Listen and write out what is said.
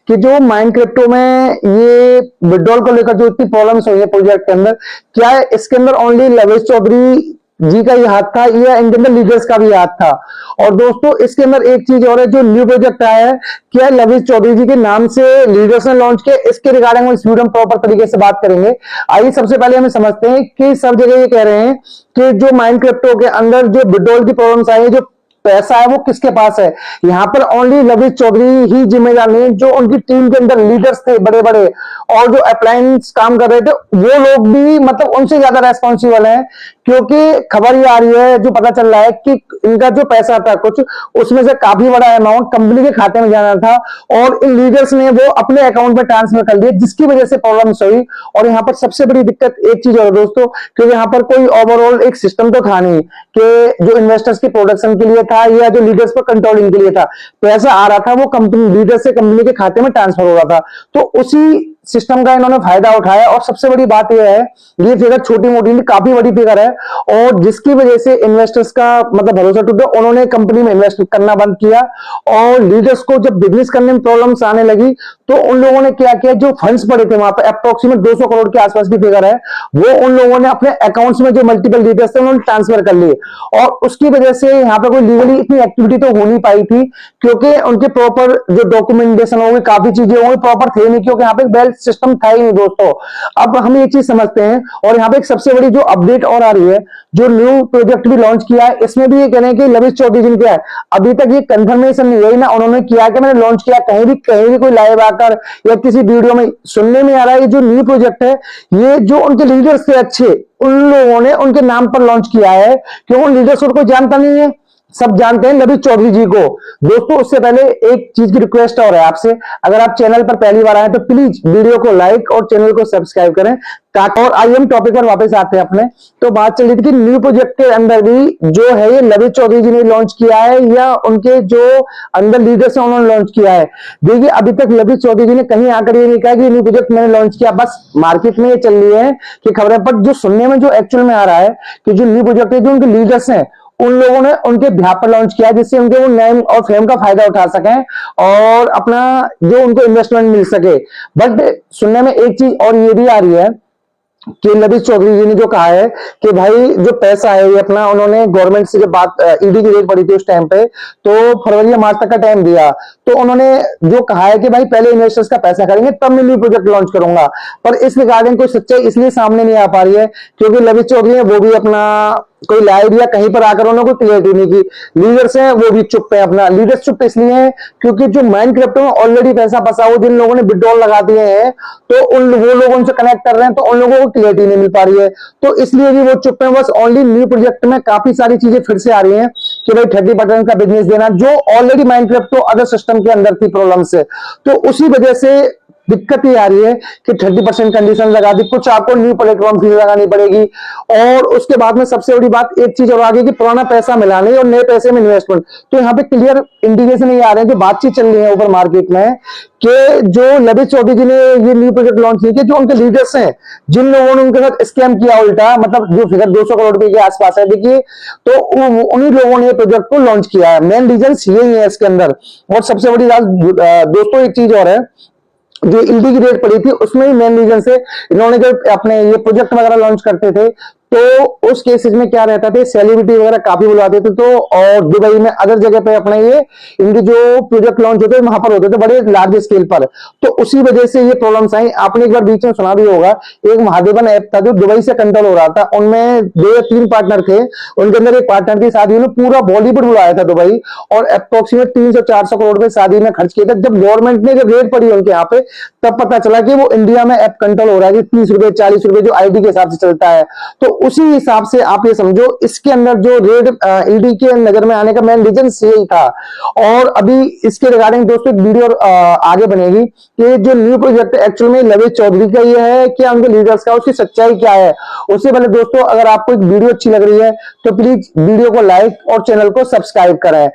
कि जो mind crypto में ये विड्रॉल को लेकर जो इतनी प्रॉब्लम्स हुई है प्रोजेक्ट के अंदर, क्या है इसके अंदर ओनली लवेश चौधरी जी का ही हाथ था या इनके अंदर लीडर्स का भी हाथ था? और दोस्तों इसके अंदर एक चीज और है, जो न्यू प्रोजेक्ट आया है, क्या लवेश चौधरी जी के नाम से लीडर्स ने लॉन्च किया, इसके रिगार्डिंग हम इस वीडियो में प्रॉपर तरीके से बात करेंगे। आइए सबसे पहले हमें समझते हैं कि सब जगह ये कह रहे हैं कि जो माइंड क्रिप्टो के अंदर जो विड्रॉल की प्रॉब्लम्स आई है, जो पैसा है वो किसके पास है, यहां पर ओनली लवेश चौधरी ही जिम्मेदार नहीं है। जो उनकी टीम के अंदर लीडर्स थे बड़े बड़े और जो अप्लायंस काम कर रहे थे, वो लोग भी मतलब उनसे ज्यादा रेस्पॉन्सिबल हैं, क्योंकि खबर ये आ रही है, जो पता चल रहा है कि इनका जो पैसा था कुछ, उसमें से काफी बड़ा अमाउंट कंपनी के खाते में जाना था और इन लीडर्स ने वो अपने अकाउंट में ट्रांसफर कर दिया, जिसकी वजह से प्रॉब्लम्स हुई। और यहाँ पर सबसे बड़ी दिक्कत एक चीज और दोस्तों, क्योंकि यहाँ पर कोई ओवरऑल एक सिस्टम तो था नहीं कि जो इन्वेस्टर्स की प्रोडक्शन के लिए था या जो लीडर्स पर कंट्रोलिंग के लिए था। पैसा आ रहा था वो कंपनी लीडर से कंपनी के खाते में ट्रांसफर हो रहा था, तो उसी सिस्टम का इन्होंने फायदा उठाया। और सबसे बड़ी बात यह है, ये फिगर छोटी मोटी नहीं, काफी बड़ी फिगर है, और जिसकी वजह से इन्वेस्टर्स का मतलब भरोसा टूटा, उन्होंने कंपनी में इन्वेस्ट करना बंद किया। और लीडर्स को जब बिजनेस करने में प्रॉब्लम्स आने लगी, तो उन लोगों ने क्या किया, जो फंड्स पड़े थे वहां पर अप्रोक्सीमेट 200 करोड़ के आसपास की फिगर है, वो उन लोगों ने अपने अकाउंट्स में जो मल्टीपल लीडर्स थे उन्होंने ट्रांसफर कर लिए। और उसकी वजह से यहाँ पर कोई लीगली इतनी एक्टिविटी तो हो नहीं पाई थी, क्योंकि उनके प्रॉपर जो डॉक्यूमेंटेशन होगी, काफी चीजें होंगी, प्रॉपर थे नहीं, क्योंकि यहाँ पे बेल्ट सिस्टम था ही नहीं दोस्तों। अब हम ये चीज समझते हैं, और यहाँ पे एक सबसे बड़ी जो अपडेट और आ रही है, जो न्यू प्रोजेक्ट भी लॉन्च किया है, इसमें भी ये कह रहे हैं कि लवेश चौधरी जी ने क्या है, अभी तक ये कंफर्मेशन नहीं हुई ना उन्होंने किया कि मैंने लॉन्च किया, कहीं भी कोई लाइव आकर या किसी वीडियो में सुनने में आ रहा है। ये जो न्यू प्रोजेक्ट है, ये जो उनके लीडर्स थे अच्छे, उन लोगों ने उनके नाम पर लॉन्च किया है, क्योंकि उन लीडर्स को कोई जानता नहीं है, सब जानते हैं लवेश चौधरी जी को। दोस्तों उससे पहले एक चीज की रिक्वेस्ट और है आपसे, अगर आप चैनल पर पहली बार आए तो प्लीज वीडियो को लाइक और चैनल को सब्सक्राइब करें, ताकि। और आइए हम टॉपिक पर वापस आते हैं अपने। तो बात चल रही थी कि न्यू प्रोजेक्ट के अंदर भी जो है ये लवेश चौधरी जी ने लॉन्च किया है या उनके जो अंदर लीडर्स हैं उन्होंने लॉन्च किया है। देखिए अभी तक लवेश चौधरी जी ने कहीं आकर ये नहीं कहा कि न्यू प्रोजेक्ट मैंने लॉन्च किया, बस मार्केट में ये चल रही है कि खबरें, पर जो सुनने में जो एक्चुअल में आ रहा है कि जो न्यू प्रोजेक्ट है, जो उनके लीडर्स हैं उन लोगों ने उनके बिहाफ पर लॉन्च किया, जिससे उनके वो नेम और फेम का फायदा उठा सकें और अपना जो उनको इन्वेस्टमेंट मिल सके। बट सुनने में एक चीज और ये भी आ रही है कि लवेश चौधरी जी ने जो कहा है कि भाई जो पैसा है ये अपना, उन्होंने गवर्नमेंट से जब बात ईडी की रेट पड़ी थी उस टाइम पे, तो फरवरी या मार्च तक का टाइम दिया, तो उन्होंने जो कहा है कि भाई पहले इन्वेस्टर्स का पैसा करेंगे तब मैं न्यू प्रोजेक्ट लॉन्च करूंगा। पर इस रिगार्डिंग कोई सच्चाई इसलिए सामने नहीं आ पा रही है क्योंकि लवेश चौधरी है वो भी अपना कोई लाइव या कहीं पर आकर उन्होंने कोई क्लियरिटी नहीं की। लीडर्स हैं वो भी चुप है, अपना लीडर्स चुप इसलिए हैं क्योंकि जो माइंड क्रिप्टो में ऑलरेडी पैसा फंसा हो, जिन लोगों ने विड्रॉल लगा दिए हैं, तो उन वो लोग उनसे कनेक्ट कर रहे हैं, तो उन लोगों को क्लियरिटी नहीं मिल पा रही है, तो इसलिए भी वो चुप है। बस ओनली न्यू प्रोजेक्ट में काफी सारी चीजें फिर से आ रही हैं कि भाई 30% का बिजनेस देना, जो already mind crypto other system के अंदर थी प्रॉब्लम से, तो उसी वजह से दिक्कत ये आ रही है कि 30% कंडीशन लगा दी, कुछ आपको न्यू प्लेटफॉर्म फीस लगानी पड़ेगी। और उसके बाद में सबसे बड़ी बात एक चीज और आ गई कि पुराना पैसा मिला नहीं और नए पैसे में इन्वेस्टमेंट। तो यहाँ पे क्लियर इंडिकेशन ये आ रहे हैं, जो बातचीत चल रही है ऊपर मार्केट में, कि जो लवेश चौधरी जी ने ये न्यू प्रोजेक्ट लॉन्च किया, जो उनके लीडर्स हैं, जिन लोगों ने उनके साथ स्कैम किया उल्टा, मतलब जो फिगर 200 करोड़ रुपए के आसपास है देखिए, तो उन्हीं लोगों ने प्रोजेक्ट को लॉन्च किया है। मेन रीजन यही है इसके अंदर। और सबसे बड़ी बात दोस्तों एक चीज और है, जो ईडी की रेट पड़ी थी उसमें ही मेन रीजन से इन्होंने जब अपने ये प्रोजेक्ट वगैरह लॉन्च करते थे, तो उस केसेस में क्या रहता था, सेलिब्रिटी वगैरह काफी बुलाते थे, तो और दुबई में अदर जगह पे अपने ये इनके जो प्रोजेक्ट लॉन्च होते वहां पर होते थे बड़े लार्ज स्केल पर, तो उसी वजह से ये प्रॉब्लम्स आई। आपने एक बार बीच में सुना भी होगा, एक महादेवन ऐप था जो दुबई से कंट्रोल हो रहा था, उनमें 2 या 3 पार्टनर थे, उनके अंदर एक पार्टनर की शादी में पूरा बॉलीवुड बुलाया था दुबई, और अप्रोक्सीमेट 300-400 करोड़ रुपए शादी में खर्च किए थे। जब गवर्नमेंट ने जब रेड पड़ी उनके यहाँ पे, तब पता चला कि वो इंडिया में ऐप कंट्रोल हो रहा है, 30 रुपए 40 रुपए जो आईडी के हिसाब से चलता है। तो उसी हिसाब से आप ये समझो इसके अंदर जो रेड ईडी के नजर में आने का मेन रीजन यही था। और अभी इसके रिगार्डिंग दोस्तों एक वीडियो आगे बनेगी कि जो न्यू प्रोजेक्ट एक्चुअल में लवेश चौधरी का ये है क्या उनके लीडर्स का, उसकी सच्चाई क्या है। उससे पहले दोस्तों अगर आपको एक वीडियो अच्छी लग रही है तो प्लीज वीडियो को लाइक और चैनल को सब्सक्राइब करें।